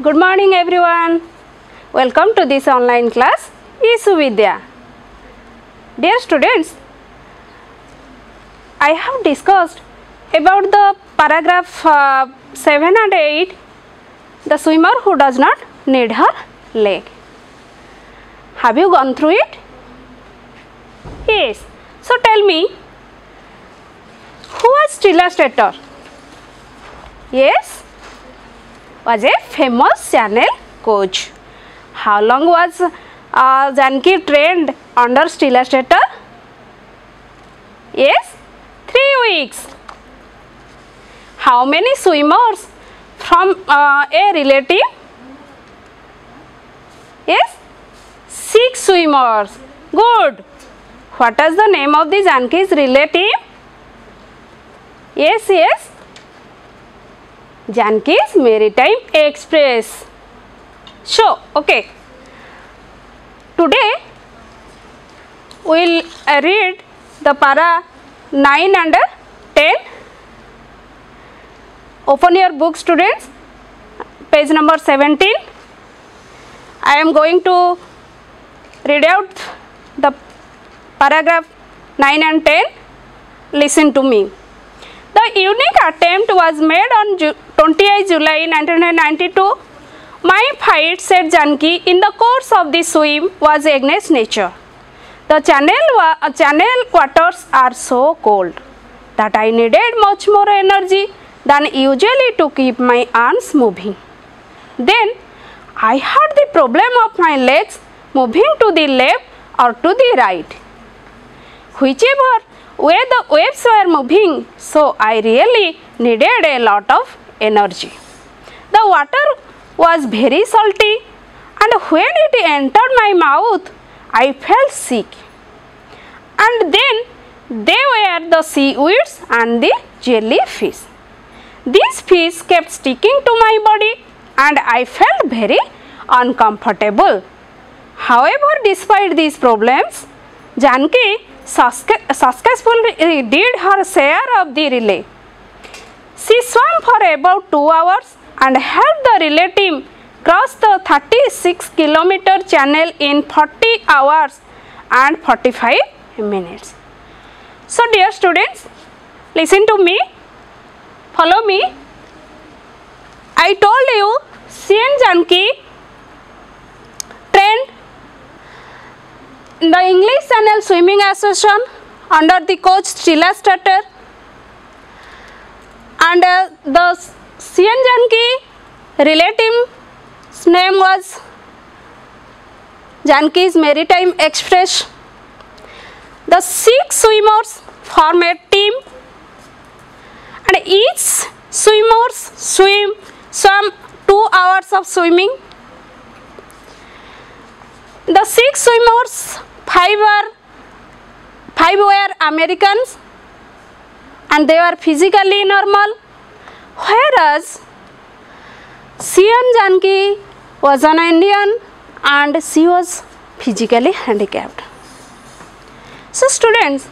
Good morning everyone. Welcome to this online class eSuvidya. Dear students, I have discussed about the paragraph 7 and 8, the swimmer who does not need her leg. Have you gone through it? Yes. So tell me, who was Stella Strater? Yes, was a famous channel coach. How long was Janki trained under Stella Strater? Yes, 3 weeks. How many swimmers from a relative? Yes, 6 swimmers. Good. What is the name of the Janki's relative? Yes, Janki's Maritime Express. So, okay. Today we will read the para 9 and 10. Open your book, students. Page number 17. I am going to read out the paragraph 9 and 10. Listen to me. The unique attempt was made on 28 July 1992. My fight, said Janki, in the course of the swim was against nature. The channel waters are so cold that I needed much more energy than usually to keep my arms moving. Then I had the problem of my legs moving to the left or to the right, whichever way the waves were moving, so I really needed a lot of energy. The water was very salty, and when it entered my mouth, I felt sick. And then there were the seaweeds and the jellyfish. These fish kept sticking to my body, and I felt very uncomfortable. However, despite these problems, Janki successfully did her share of the relay. She swam for about 2 hours and helped the relay team cross the 36-kilometer channel in 40 hours and 45 minutes. So, dear students, listen to me, follow me. I told you, she and Janki trained in the English Channel Swimming Association under the coach Stella Strater, and the she and Janki relative's name was Janki's Maritime Express. The 6 swimmers form a team, and each swimmer swam 2 hours of swimming. The 6 swimmers, 5 were Americans, and they were physically normal, whereas she and Janki was an Indian and she was physically handicapped. So students,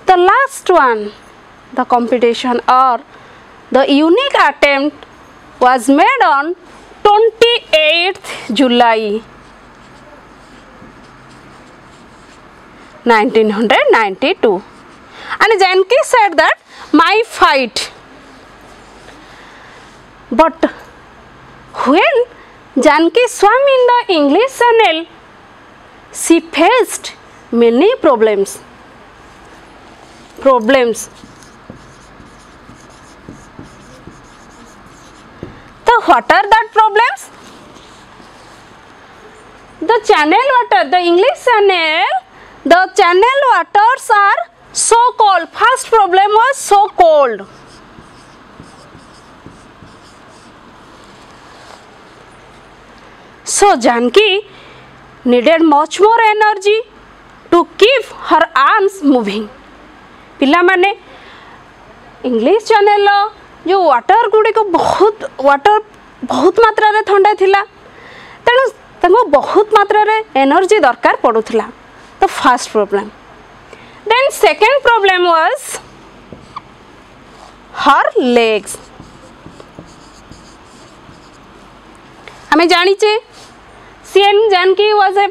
the last one, the competition or the unique attempt was made on 28th July 1992, and Janki said that my fight. But when Janki swam in the English Channel, she faced many problems. So what are that problems? The channel water, the English Channel, the channel waters are so cold. First problem was so cold. So Janki needed much more energy to keep her arms moving. पिला माने English channel जो water Gudi को बहुत मात्रा रे ठंडा थिला, तेणु तांको बहुत मात्रा रे एनर्जी दरकार पड़ुथिला. The first problem. Then second problem was her legs. आमे जानिचे CN Janki was a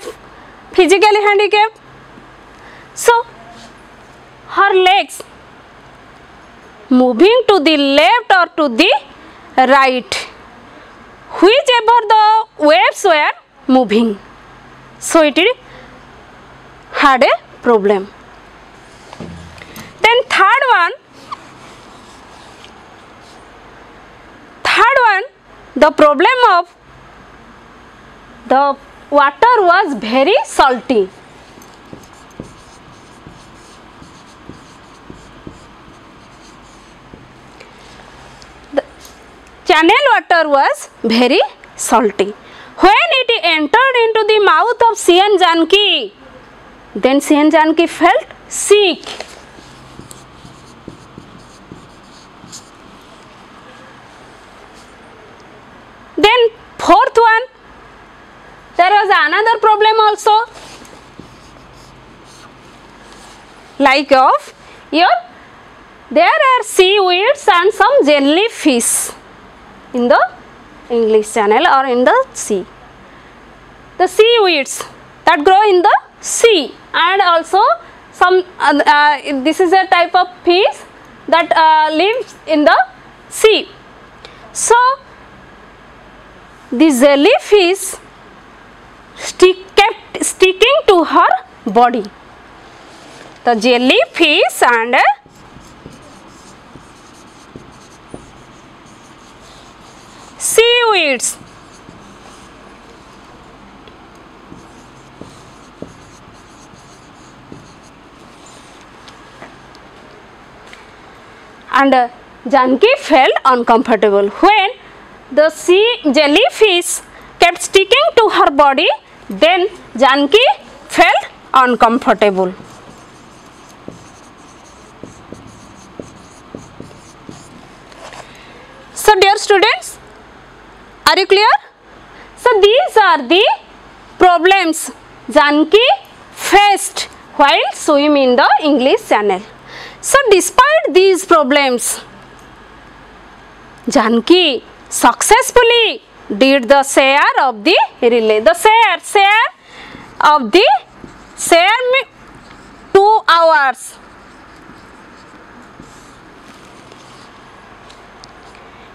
physically handicapped, so her legs moving to the left or to the right, whichever the waves were moving, so it had a problem. Then third one, the problem of the water was very salty. The channel water was very salty. When it entered into the mouth of CN Janki, then CN Janki felt sick. Then fourth one, there was another problem also, like of there are seaweeds and some jellyfish in the English Channel or in the sea. The seaweeds that grow in the sea, and also some this is a type of fish that lives in the sea. So the jellyfish kept sticking to her body. The jellyfish and seaweeds and Janki felt uncomfortable when the jellyfish kept sticking to her body. Then Janki felt uncomfortable. So dear students, are you clear? So these are the problems Janki faced while swimming in the English Channel. So despite these problems, Janki successfully did the share of the relay. The share of the 2 hours.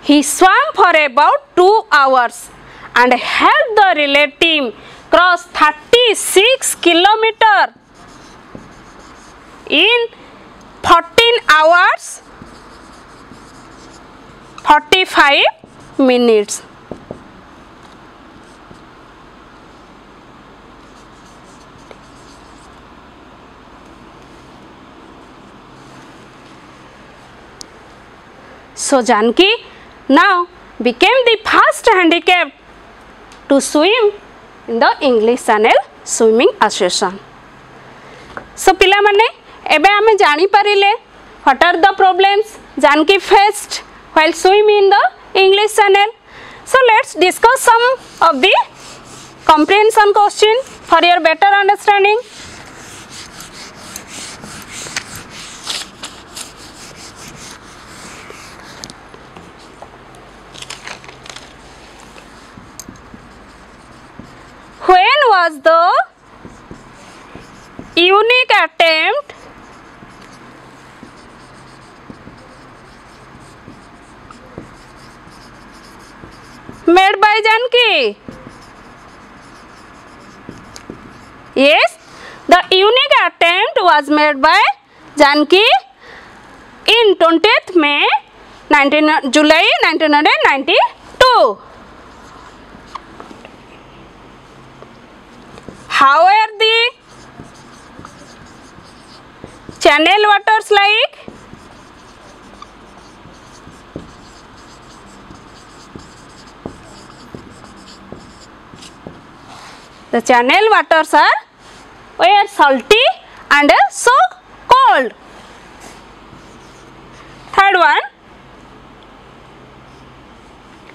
He swam for about 2 hours and helped the relay team cross 36 kilometers in 14 hours 45 minutes. So Janki now became the first handicapped to swim in the English Channel Swimming Association. So पिला माने एबे आमे जानी परिले what are the problems Janki faced while swimming in the English Channel. So let's discuss some of the comprehension question for your better understanding. When was the unique attempt made by Janki? Yes, the unique attempt was made by Janki in 20th May July 1992. How are the channel waters like? The channel waters were salty and so cold. Third one,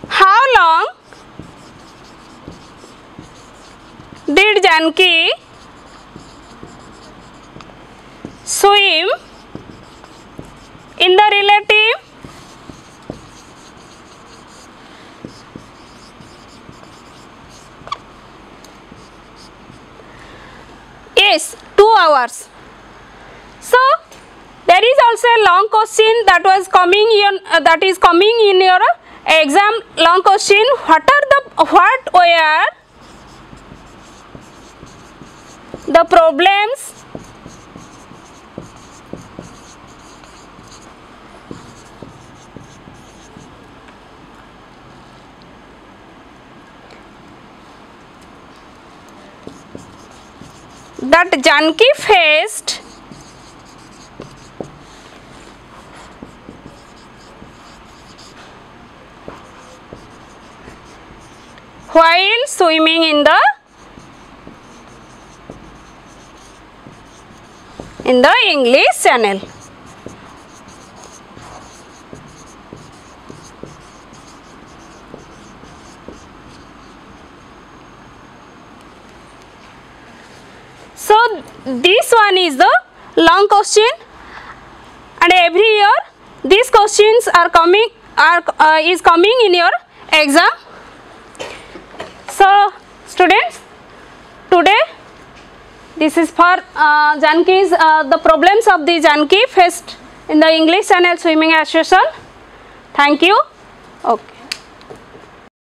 how long did Janki swim in the relay team? yes, 2 hours. So there is also a long question that was coming in that is coming in your exam. Long question, what were the problems that Janki faced while swimming in the English Channel. So this one is the long question, and every year these questions are coming in your exam. So students, today this is for Janki's the problems of the Janki faced in the English Channel Swimming Association. Thank you. Okay.